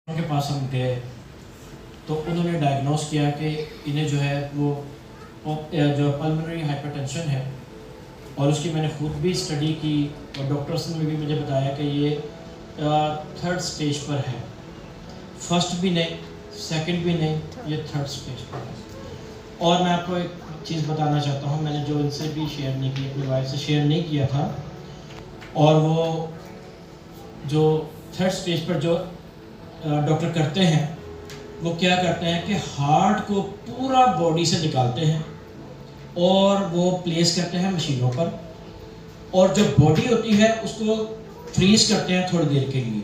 उनके पास हम गए तो उन्होंने डायग्नोस किया कि इन्हें जो है वो जो पल्मोनरी हाइपरटेंशन है, और उसकी मैंने खुद भी स्टडी की और डॉक्टर्स ने भी मुझे बताया कि ये 3rd स्टेज पर है। फर्स्ट भी नहीं, सेकंड भी नहीं, ये 3rd स्टेज पर है। और मैं आपको एक चीज़ बताना चाहता हूँ, मैंने जो इनसे भी शेयर नहीं की, अपनी वाइफ से शेयर नहीं किया था, और वो जो 3rd स्टेज पर जो डॉक्टर करते हैं वो क्या करते हैं कि हार्ट को पूरा बॉडी से निकालते हैं और वो प्लेस करते हैं मशीनों पर, और जो बॉडी होती है उसको फ्रीज करते हैं थोड़ी देर के लिए।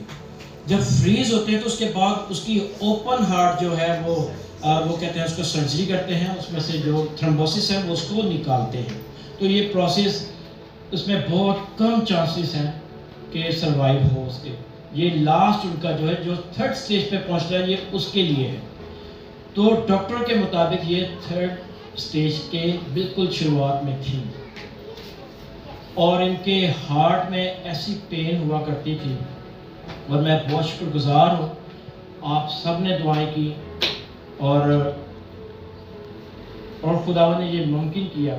जब फ्रीज होते हैं तो उसके बाद उसकी ओपन हार्ट जो है वो कहते हैं उसको सर्जरी करते हैं, उसमें से जो थ्रोम्बोसिस है वो उसको निकालते हैं। तो ये प्रोसेस, उसमें बहुत कम चांसेस हैं कि सर्वाइव हो उसके। ये लास्ट उनका जो है जो 3rd स्टेज पे पहुंच रहा है, ये उसके लिए है। तो डॉक्टर के मुताबिक ये 3rd स्टेज के बिल्कुल शुरुआत में थी, और इनके हार्ट में ऐसी पेन हुआ करती थी। और मैं बहुत शुक्रगुजार हूँ, आप सब ने दुआएं की और खुदावंद ने ये मुमकिन किया।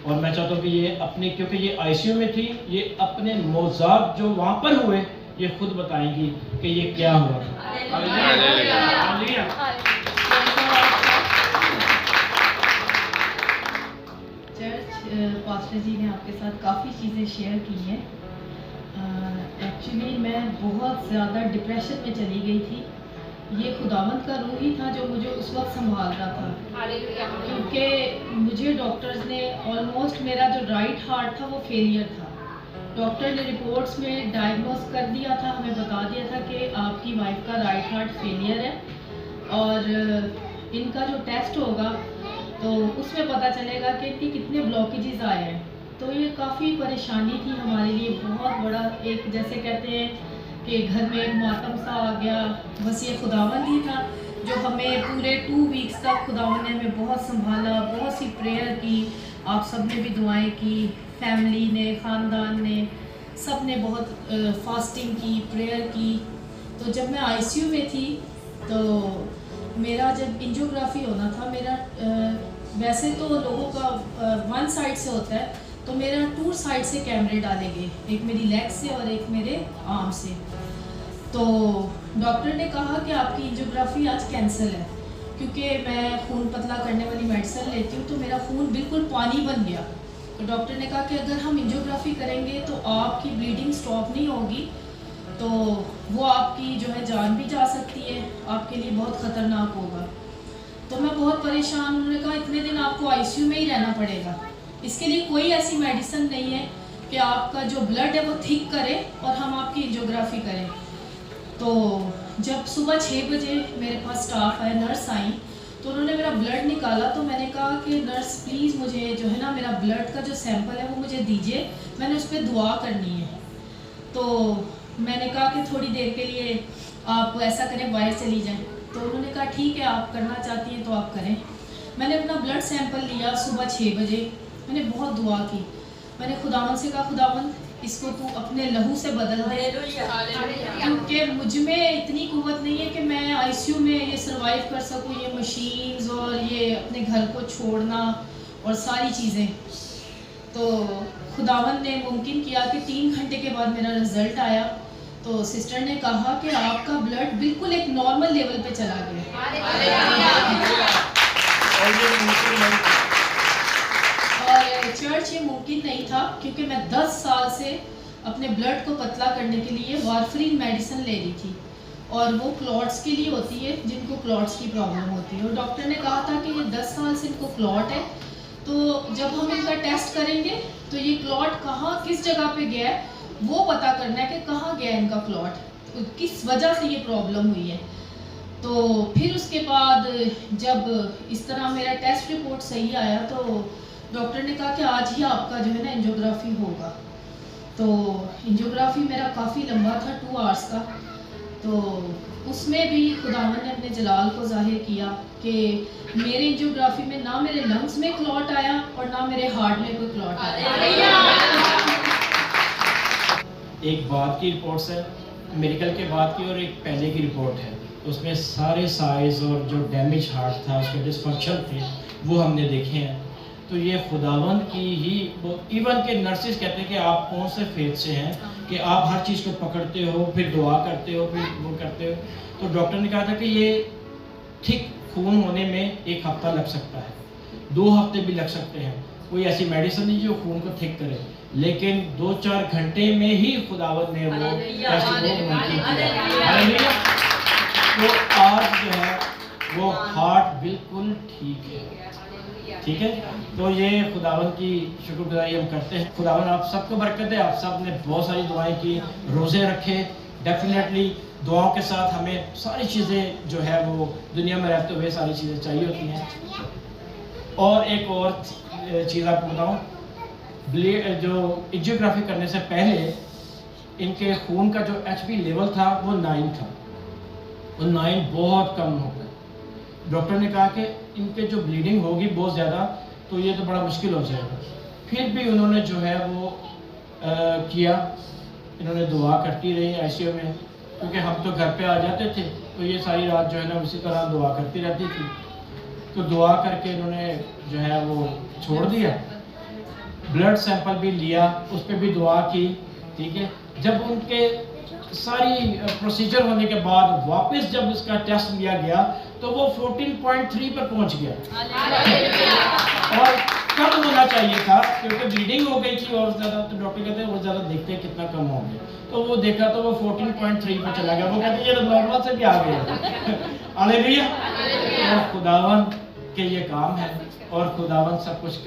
और मैं चाहता हूँ कि ये अपने, क्योंकि ये आईसीयू में थी, ये अपने मौज़ात जो वहाँ पर हुए ये खुद बताएंगी कि ये क्या हुआ था। पास्टर जी ने आपके साथ काफ़ी चीज़ें शेयर की हैं। एक्चुअली मैं बहुत ज़्यादा डिप्रेशन में चली गई थी। ये खुदावंद का रूह ही था जो मुझे उस वक्त संभाल रहा था, क्योंकि मुझे डॉक्टर्स ने ऑलमोस्ट, मेरा जो राइट हार्ट था वो फेलियर था। डॉक्टर ने रिपोर्ट्स में डायग्नोस कर दिया था, हमें बता दिया था कि आपकी वाइफ का राइट हार्ट फेलियर है, और इनका जो टेस्ट होगा तो उसमें पता चलेगा कि इनके कितने ब्लॉकेजेस आए हैं। तो ये काफ़ी परेशानी थी हमारे लिए, बहुत बड़ा एक, जैसे कहते हैं कि घर में एक मातम सा आ गया। बस ये खुदावंद ही था जो हमें पूरे 2 वीक्स तक, खुदावंद ने हमें बहुत संभाला, बहुत सी प्रेयर की, आप सब ने भी दुआएं की, फैमिली ने, ख़ानदान ने, सब ने बहुत फास्टिंग की, प्रेयर की। तो जब मैं आईसीयू में थी तो मेरा जब एंजियोग्राफी होना था, मेरा वैसे तो लोगों का 1 साइड से होता है, तो मेरा 2 साइड से कैमरे डाले गए, एक मेरी लेग से और एक मेरे आर्म से। तो डॉक्टर ने कहा कि आपकी एंजियोग्राफी आज कैंसिल है, क्योंकि मैं खून पतला करने वाली मेडिसिन लेती हूँ, तो मेरा खून बिल्कुल पानी बन गया। तो डॉक्टर ने कहा कि अगर हम एंजियोग्राफी करेंगे तो आपकी ब्लीडिंग स्टॉप नहीं होगी, तो वो आपकी जो है जान भी जा सकती है, आपके लिए बहुत ख़तरनाक होगा। तो मैं बहुत परेशान, उन्होंने कहा इतने दिन आपको आईसीयू में ही रहना पड़ेगा, इसके लिए कोई ऐसी मेडिसिन नहीं है कि आपका जो ब्लड है वो थिक करे और हम आपकी एंजियोग्राफी करें। तो जब सुबह 6 बजे मेरे पास स्टाफ आए, नर्स आई, तो उन्होंने मेरा ब्लड निकाला। तो मैंने कहा कि नर्स प्लीज़ मुझे जो है ना मेरा ब्लड का जो सैंपल है वो मुझे दीजिए, मैंने उस पर दुआ करनी है। तो मैंने कहा कि थोड़ी देर के लिए आप ऐसा करें, बाहर चली जाएं। तो उन्होंने कहा ठीक है, आप करना चाहती हैं तो आप करें। मैंने अपना ब्लड सैंपल लिया सुबह 6 बजे, मैंने बहुत दुआ की। मैंने खुदावंद से कहा, खुदावंद इसको तू अपने लहू से बदल दे, क्योंकि मुझ में इतनी कुव्वत नहीं है कि मैं आईसीयू में ये सर्वाइव कर सकूँ, ये मशीन्स और ये अपने घर को छोड़ना और सारी चीज़ें। तो खुदावंद ने मुमकिन किया कि 3 घंटे के बाद मेरा रिज़ल्ट आया। तो सिस्टर ने कहा कि आपका ब्लड बिल्कुल एक नॉर्मल लेवल पे चला गया। और चर्च ये मुमकिन नहीं था, क्योंकि मैं 10 साल से अपने ब्लड को पतला करने के लिए वारफरीन मेडिसिन ले रही थी, और वो क्लॉट्स के लिए होती है, जिनको क्लॉट्स की प्रॉब्लम होती है। और डॉक्टर ने कहा था कि ये 10 साल से इनको क्लॉट है, तो जब हम इनका टेस्ट करेंगे तो ये क्लॉट कहाँ, किस जगह पे गया है, वो पता करना है कि कहाँ गया इनका क्लॉट, किस वजह से ये प्रॉब्लम हुई है। तो फिर उसके बाद जब इस तरह मेरा टेस्ट रिपोर्ट सही आया, तो डॉक्टर ने कहा कि आज ही आपका जो है ना एंजियोग्राफी होगा। तो एंजियोग्राफी मेरा काफ़ी लंबा था, 2 आवर्स का। तो उसमें भी खुदावंद ने अपने जलाल को जाहिर किया कि मेरे एंजियोग्राफी में ना मेरे लंग्स में क्लॉट आया और ना मेरे हार्ट में कोई क्लॉट आया। एक बाद की रिपोर्ट्स है, मेडिकल के बाद की, और एक पहले की रिपोर्ट है। उसमें सारे साइज़ और जो डैमेज हार्ट था, उसके डिस्फंक्शन थे, वो हमने देखे हैं। तो ये खुदावंद की ही वो, इवन के नर्सिस कहते हैं कि आप कौन से फेथ से हैं कि आप हर चीज़ को पकड़ते हो, फिर दुआ करते हो, फिर वो करते हो। तो डॉक्टर ने कहा था कि ये ठीक खून होने में 1 हफ्ता लग सकता है, 2 हफ्ते भी लग सकते हैं। कोई ऐसी मेडिसिन नहीं जो खून को ठीक करे, लेकिन 2-4 घंटे में ही खुदावंद ने वो टेस्ट को मुमकिन किया। हालेलुया। तो आज जो है वो हार्ट बिल्कुल ठीक है, ठीक है। तो ये खुदावंद की शुक्रगुजारी हम करते हैं। खुदावंद आप सबको बरकत है। आप सब ने बहुत सारी दुआएं की, रोज़े रखे। डेफिनेटली दुआओं के साथ हमें सारी चीज़ें जो है वो दुनिया में रहते हुए सारी चीज़ें चाहिए होती हैं। और एक और चीज़ आपको बताऊँ, जो एंजियोग्राफी करने से पहले इनके खून का जो HB लेवल था वो 9 था, और 9 बहुत कम हो गया। डॉक्टर ने कहा कि इनके जो ब्लीडिंग होगी बहुत ज़्यादा, तो ये तो बड़ा मुश्किल हो जाएगा। फिर भी उन्होंने जो है वो किया, इन्होंने दुआ करती रही ICU में, क्योंकि हम तो घर पे आ जाते थे, तो ये सारी रात जो है ना उसी तरह दुआ करती रहती थी। तो दुआ करके इन्होंने जो है वो छोड़ दिया। ब्लड सैंपल भी लिया, उस पर भी दुआ की, ठीक है। जब उनके सारी प्रोसीजर होने के बाद वापस जब इसका टेस्ट लिया गया तो वो 14.3 पर पहुंच गया, और कम होना चाहिए था क्योंकि ब्लीडिंग हो गई थी और ज़्यादा। तो डॉक्टर कहते हैं वो ज़्यादा देखते हैं कितना कम हो गया, तो वो देखा तो वो 14.3 पर चला गया। वो कहते हैं ये तो नॉर्मल से भी आ गया। हालेलुया। खुदावंद के ये काम है, और खुदावंद सब कुछ